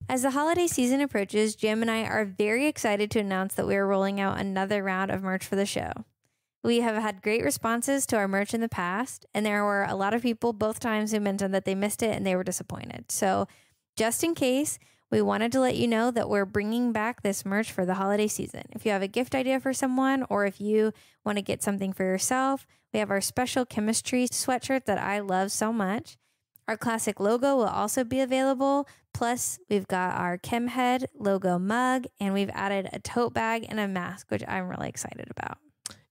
As the holiday season approaches, Jim and I are very excited to announce that we are rolling out another round of merch for the show. We have had great responses to our merch in the past, and there were a lot of people both times who mentioned that they missed it and they were disappointed. So just in case, we wanted to let you know that we're bringing back this merch for the holiday season. If you have a gift idea for someone, or if you want to get something for yourself, we have our special chemistry sweatshirt that I love so much. Our classic logo will also be available. Plus, we've got our ChemHead logo mug, and we've added a tote bag and a mask, which I'm really excited about.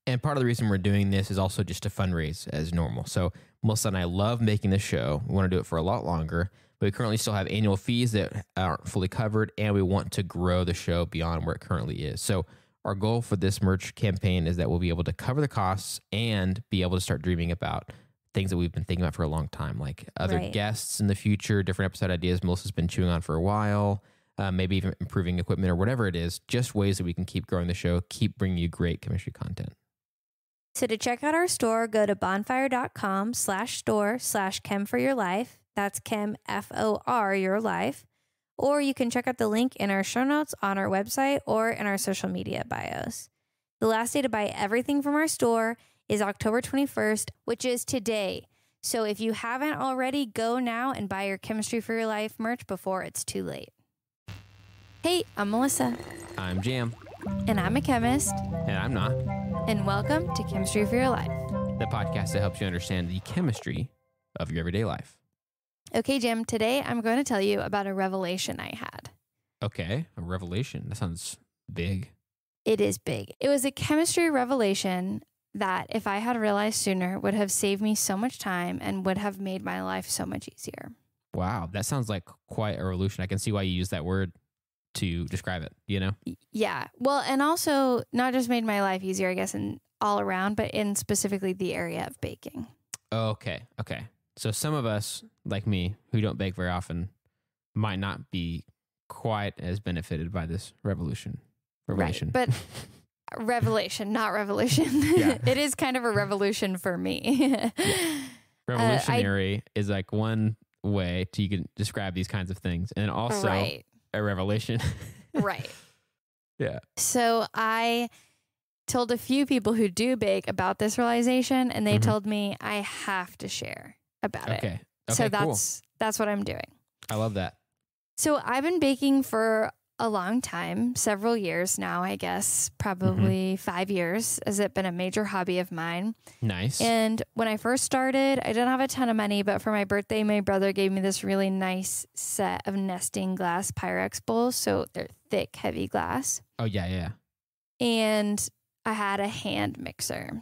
And part of the reason we're doing this is also just to fundraise as normal. So Melissa and I love making this show. We want to do it for a lot longer, but we currently still have annual fees that aren't fully covered, and we want to grow the show beyond where it currently is. So our goal for this merch campaign is that we'll be able to cover the costs and be able to start dreaming about things that we've been thinking about for a long time, like other guests in the future, different episode ideas Melissa's been chewing on for a while, maybe even improving equipment or whatever it is, just ways that we can keep growing the show, keep bringing you great chemistry content. So to check out our store, go to bonfire.com/store/chem for your life. That's chem, FOR, your life. Or you can check out the link in our show notes on our website or in our social media bios. The last day to buy everything from our store is October 21st, which is today. So if you haven't already, go now and buy your Chemistry for Your Life merch before it's too late. Hey, I'm Melissa. I'm Jam. And I'm a chemist. And I'm not. And welcome to Chemistry for Your Life, the podcast that helps you understand the chemistry of your everyday life. Okay, Jim, today I'm going to tell you about a revelation I had. Okay, a revelation. That sounds big. It is big. It was a chemistry revelation that, if I had realized sooner, would have saved me so much time and would have made my life so much easier. Wow, that sounds like quite a revolution. I can see why you use that word to describe it, you know? Yeah. Well, and also not just made my life easier, I guess, in all around, but in specifically the area of baking. Okay. So some of us, like me, who don't bake very often, might not be quite as benefited by this revelation. Right, but revelation, not revolution. Yeah. It is kind of a revolution for me. Yeah. Revolutionary is like one way you can describe these kinds of things, and also a revelation. Right. Yeah. So I told a few people who do bake about this realization, and they told me I have to share about it. Okay, so cool. That's what I'm doing. I love that. So I've been baking for a long time, several years now, I guess, probably 5 years. Has it been a major hobby of mine? Nice. And when I first started, I didn't have a ton of money, but for my birthday, my brother gave me this really nice set of nesting glass Pyrex bowls. So they're thick, heavy glass. Oh, yeah. And I had a hand mixer.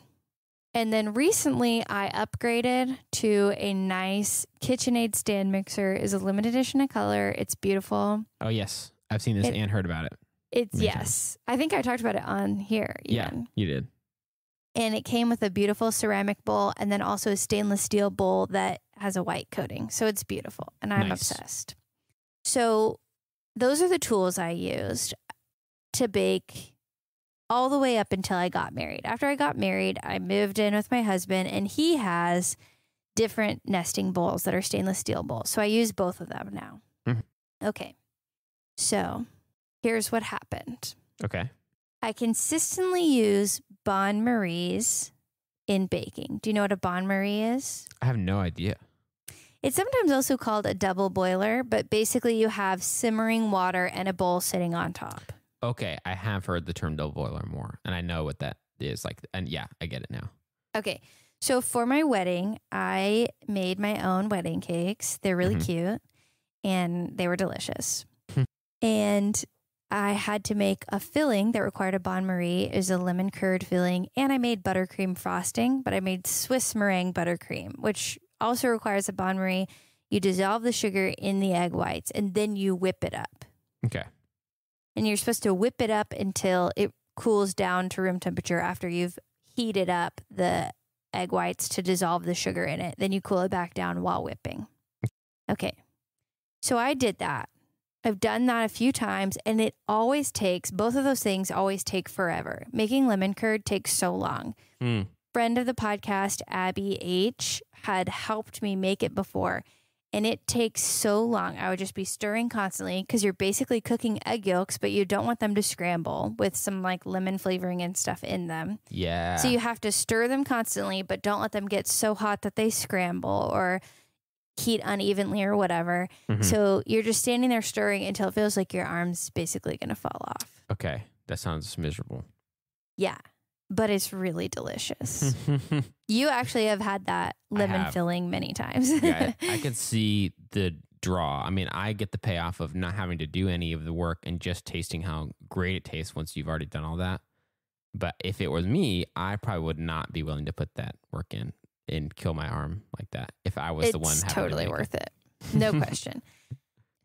And then recently I upgraded to a nice KitchenAid stand mixer. It's a limited edition of color. It's beautiful. Oh, yes. I've seen this and heard about it. It's yes. I think I talked about it on here. Even. Yeah, you did. And it came with a beautiful ceramic bowl and then also a stainless steel bowl that has a white coating. So it's beautiful. And I'm obsessed. So those are the tools I used to bake all the way up until I got married. After I got married, I moved in with my husband, and he has different nesting bowls that are stainless steel bowls. So I use both of them now. Okay. So here's what happened. Okay. I consistently use bain maries in baking. Do you know what a bain marie is? I have no idea. It's sometimes also called a double boiler, but basically you have simmering water and a bowl sitting on top. Okay, I have heard the term double boiler more, and I know what that is like. And yeah, I get it now. Okay, so for my wedding, I made my own wedding cakes. They're really cute, and they were delicious. And I had to make a filling that required a bain marie. It was a lemon curd filling, and I made buttercream frosting, but I made Swiss meringue buttercream, which also requires a bain marie. You dissolve the sugar in the egg whites, and then you whip it up. Okay. And you're supposed to whip it up until it cools down to room temperature after you've heated up the egg whites to dissolve the sugar in it. Then you cool it back down while whipping. Okay. So I did that. I've done that a few times, and it always takes, both of those things always take forever. Making lemon curd takes so long. Friend of the podcast, Abby H., had helped me make it before. And it takes so long. I would just be stirring constantly because you're basically cooking egg yolks, but you don't want them to scramble with some like lemon flavoring and stuff in them. Yeah. So you have to stir them constantly, but don't let them get so hot that they scramble or heat unevenly or whatever. Mhm. So you're just standing there stirring until it feels like your arm's basically going to fall off. Okay. That sounds miserable. Yeah, but it's really delicious. You actually have had that lemon filling many times. Yeah, I could see the draw. I mean, I get the payoff of not having to do any of the work and just tasting how great it tastes once you've already done all that. But if it was me, I probably would not be willing to put that work in and kill my arm like that if I was the one having totally to make worth it. No question.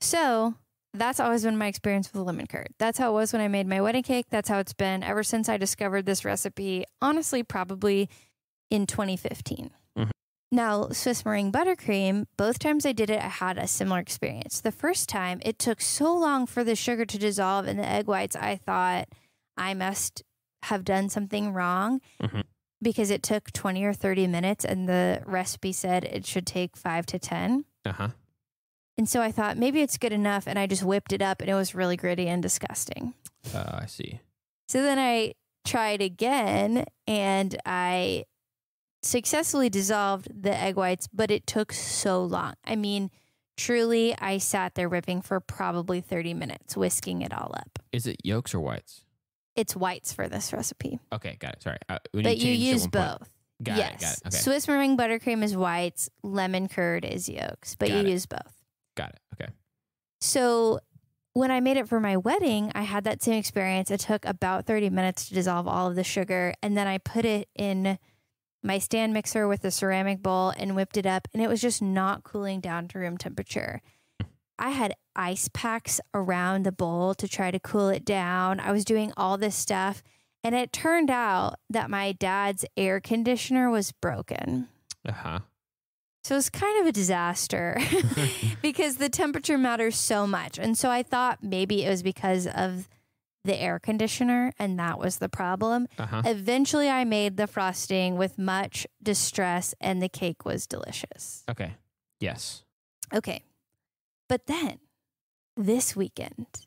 So that's always been my experience with lemon curd. That's how it was when I made my wedding cake. That's how it's been ever since I discovered this recipe, honestly, probably in 2015. Mhm. Now, Swiss meringue buttercream, both times I did it, I had a similar experience. The first time, it took so long for the sugar to dissolve in the egg whites, I thought I must have done something wrong Mhm. because it took 20 or 30 minutes and the recipe said it should take 5 to 10. Uh-huh. And so I thought maybe it's good enough, and I just whipped it up and it was really gritty and disgusting. I see. So then I tried again and I successfully dissolved the egg whites, but it took so long. I mean, truly, I sat there whipping for probably 30 minutes, whisking it all up. Is it yolks or whites? It's whites for this recipe. Okay, got it. Sorry. But you use both. Got yes. it. Got it. Okay. Swiss meringue buttercream is whites, lemon curd is yolks, but you use both. Got it. Okay. So when I made it for my wedding, I had that same experience. It took about 30 minutes to dissolve all of the sugar. And then I put it in my stand mixer with a ceramic bowl and whipped it up. And it was just not cooling down to room temperature. I had ice packs around the bowl to try to cool it down. I was doing all this stuff. And it turned out that my dad's air conditioner was broken. Uh-huh. So it was kind of a disaster because the temperature matters so much. And so I thought maybe it was because of the air conditioner and that was the problem. Uh-huh. Eventually I made the frosting with much distress and the cake was delicious. Okay. Yes. Okay. But then this weekend,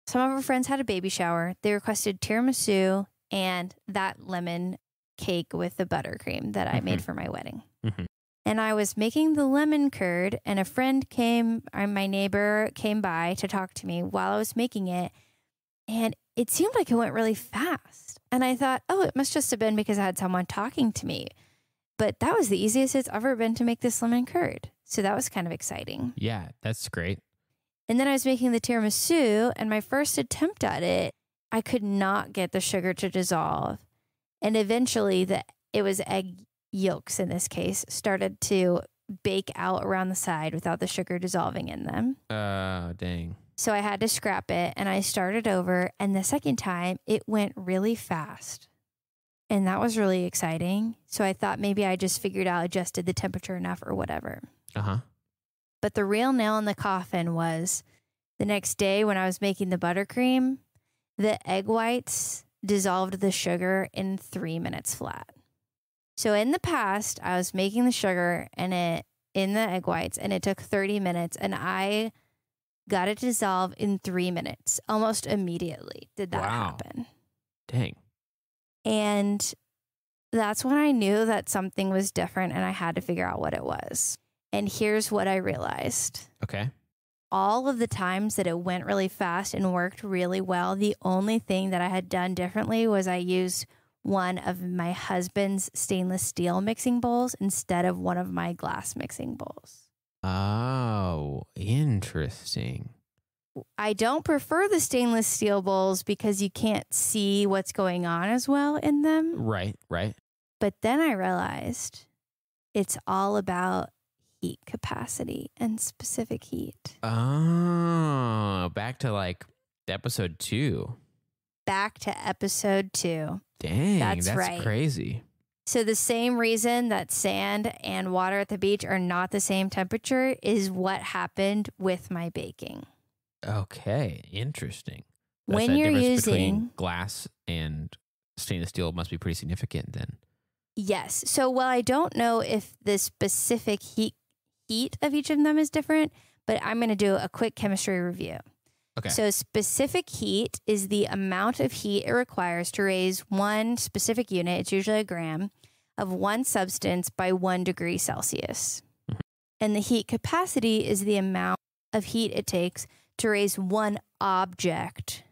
some of our friends had a baby shower. They requested tiramisu and that lemon cake with the buttercream that I made for my wedding. Mm-hmm. And I was making the lemon curd, and a friend came, my neighbor came by to talk to me while I was making it. And it seemed like it went really fast. And I thought, oh, it must just have been because I had someone talking to me. But that was the easiest it's ever been to make this lemon curd. So that was kind of exciting. Yeah, that's great. And then I was making the tiramisu, and my first attempt at it, I could not get the sugar to dissolve. And eventually, it was egg yolks in this case, started to bake out around the side without the sugar dissolving in them. Dang. So I had to scrap it and I started over. And the second time it went really fast. And that was really exciting. So I thought maybe I just figured out, adjusted the temperature enough or whatever. Uh-huh. But the real nail in the coffin was the next day when I was making the buttercream, the egg whites dissolved the sugar in 3 minutes flat. So in the past, I was making the sugar in the egg whites, and it took 30 minutes, and I got it to dissolve in 3 minutes. Almost immediately did that happen. Dang. And that's when I knew that something was different, and I had to figure out what it was. And here's what I realized. Okay. All of the times that it went really fast and worked really well, the only thing that I had done differently was I used one of my husband's stainless steel mixing bowls instead of one of my glass mixing bowls. Oh, interesting. I don't prefer the stainless steel bowls because you can't see what's going on as well in them. Right. But then I realized it's all about heat capacity and specific heat. Oh, back to like episode 2. Back to episode 2. Dang, that's right. crazy. So the same reason that sand and water at the beach are not the same temperature is what happened with my baking. Okay, interesting. When that you're difference between using glass and stainless steel must be pretty significant then. Yes. So while I don't know if the specific heat of each of them is different, but I'm going to do a quick chemistry review. Okay. So specific heat is the amount of heat it requires to raise one specific unit, it's usually a gram, of one substance by 1 degree Celsius. Mhm. And the heat capacity is the amount of heat it takes to raise one object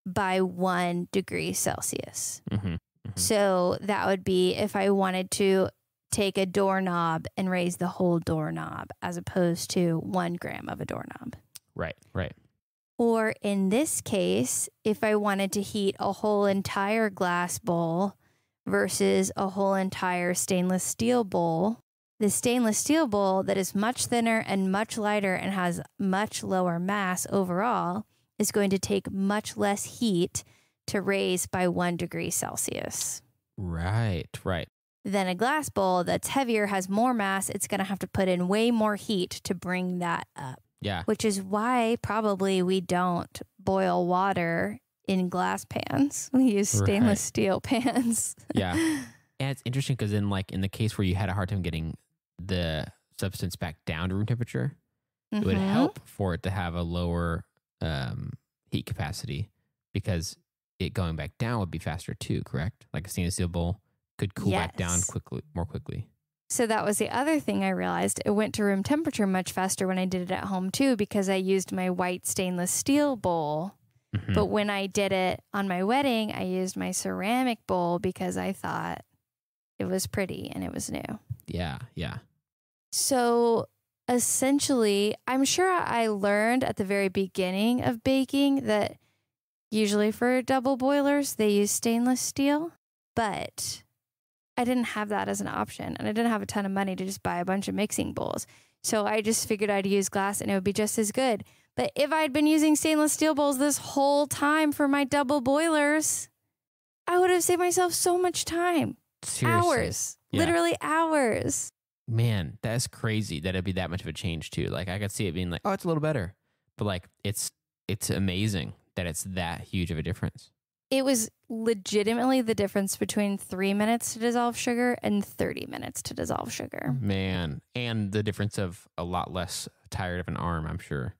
by 1 degree Celsius. Mm-hmm. So that would be if I wanted to take a doorknob and raise the whole doorknob as opposed to 1 gram of a doorknob. Right. Or in this case, if I wanted to heat a whole entire glass bowl versus a whole entire stainless steel bowl, the stainless steel bowl that is much thinner and much lighter and has much lower mass overall is going to take much less heat to raise by 1 degree Celsius. Right. Then a glass bowl that's heavier, has more mass, it's going to have to put in way more heat to bring that up. Yeah. Which is why probably we don't boil water in glass pans. We use stainless steel pans. Yeah. And it's interesting because in the case where you had a hard time getting the substance back down to room temperature, it would help for it to have a lower heat capacity because it going back down would be faster too, correct? Like a stainless steel bowl could cool back down more quickly. So that was the other thing I realized. It went to room temperature much faster when I did it at home too, because I used my white stainless steel bowl. Mm-hmm. But when I did it on my wedding, I used my ceramic bowl because I thought it was pretty and it was new. Yeah. So essentially, I'm sure I learned at the very beginning of baking that usually for double boilers, they use stainless steel, but I didn't have that as an option, and I didn't have a ton of money to just buy a bunch of mixing bowls. So I just figured I'd use glass and it would be just as good. But if I'd been using stainless steel bowls this whole time for my double boilers, I would have saved myself so much time. Seriously. Hours. Yeah. Literally hours. Man, that's crazy that it'd be that much of a change too. Like I could see it being like, oh, it's a little better. But like it's amazing that it's that huge of a difference. It was legitimately the difference between 3 minutes to dissolve sugar and 30 minutes to dissolve sugar. Man, and the difference of a lot less tired of an arm, I'm sure.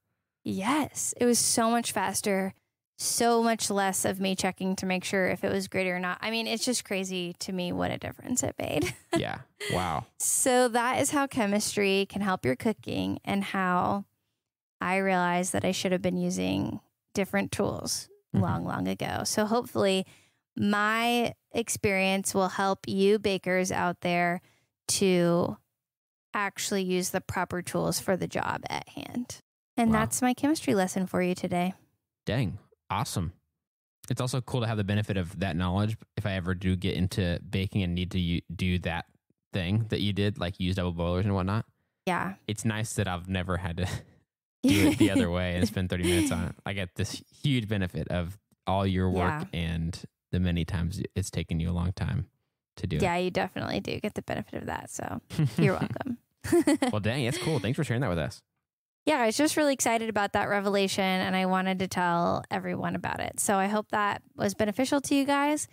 Yes, it was so much faster, so much less of me checking to make sure if it was gritty or not. I mean, it's just crazy to me what a difference it made. Yeah, wow. So that is how chemistry can help your cooking and how I realized that I should have been using different tools long ago. So hopefully my experience will help you bakers out there to actually use the proper tools for the job at hand. And that's my chemistry lesson for you today. Dang, awesome. It's also cool to have the benefit of that knowledge if I ever do get into baking and need to do that thing that you did, like use double boilers and whatnot. Yeah. It's nice that I've never had to do it the other way and spend 30 minutes on it. I get this huge benefit of all your work and the many times it's taken you a long time to do it. Yeah, you definitely do get the benefit of that. So you're welcome. Well, dang, that's cool. Thanks for sharing that with us. Yeah, I was just really excited about that revelation and I wanted to tell everyone about it. So I hope that was beneficial to you guys.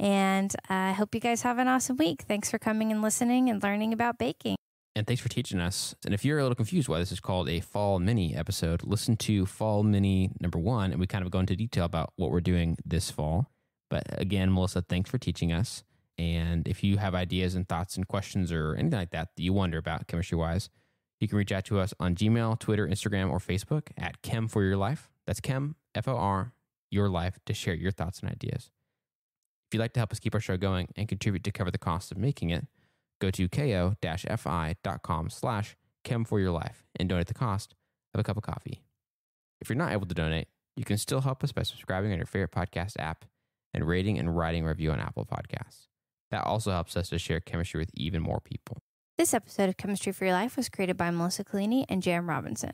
And I hope you guys have an awesome week. Thanks for coming and listening and learning about baking. And thanks for teaching us. And if you're a little confused why this is called a Fall Mini episode, listen to Fall Mini #1, and we kind of go into detail about what we're doing this fall. But again, Melissa, thanks for teaching us. And if you have ideas and thoughts and questions or anything like that that you wonder about chemistry-wise, you can reach out to us on Gmail, Twitter, Instagram, or Facebook at Chem for Your Life. That's Chem, F-O-R, Your Life, to share your thoughts and ideas. If you'd like to help us keep our show going and contribute to cover the cost of making it, go to ko-fi.com/chem4yourlife and donate the cost of a cup of coffee. If you're not able to donate, you can still help us by subscribing on your favorite podcast app and rating and writing a review on Apple Podcasts. That also helps us to share chemistry with even more people. This episode of Chemistry for Your Life was created by Melissa Collini and J.M. Robinson.